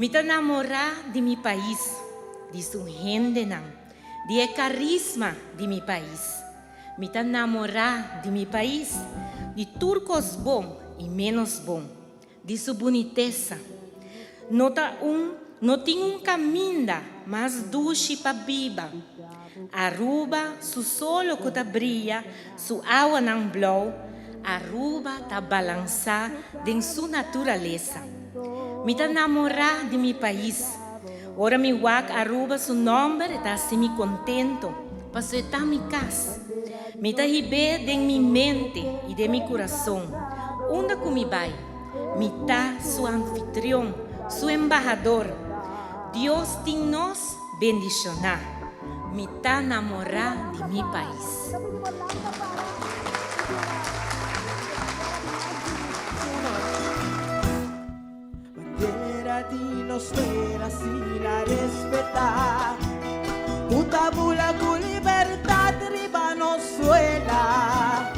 Me enamoré de mi país, de su gente, de carisma de mi país. Me enamoré de mi país, de turcos bom e menos bom, de sua boniteza. Não tem caminho mais doce para viva. Aruba, su solo que ta brilha, su água não blow, Aruba ta balança em sua natureza. Me enamoré de mi país. Ora mi wak Aruba su nome está assim me contento, passo está mi casa. Me ta hibe de mi mente e de mi coração. Onde que me vai? Me ta su anfitrião, su embajador. Deus tem nos bendicionar. Me ta enamoré de mi país. Bandera di nostra sin a respetar. Puta bula con libertad riba Venezuela.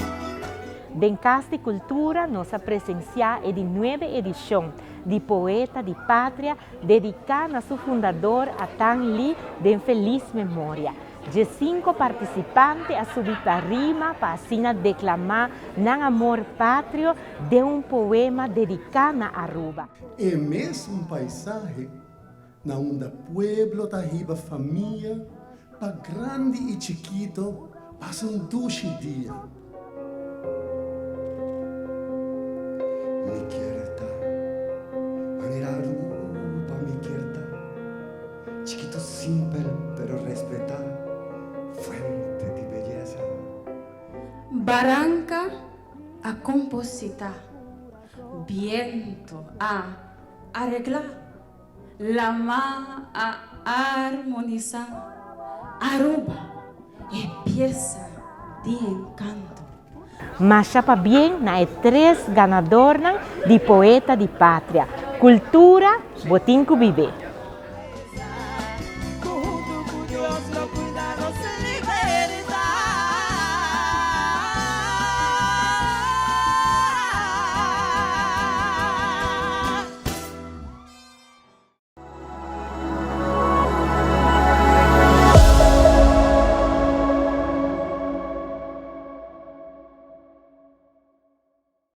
Den Casa de Cultura nos presenciar a 9ª edição de Poeta de Pátria, dedicada a seu fundador, a Tan Lee, de feliz memória. De 5 participantes a subir a rima para assim declamar nan amor pátrio de poema dedicado a Aruba. É mesmo um paisaje na onde pueblo da riba família, para grande e chiquito, passa doce dia. Mi quieta, manera Aruba mi quieta, chiquito simple pero respetar, fuente de belleza. Barranca a compositar, viento a arreglar, la mar a armonizar, Aruba es pieza de encanto. Mas chapa bem na 3 ganadores de Poeta de Pátria. Cultura, botinho viver.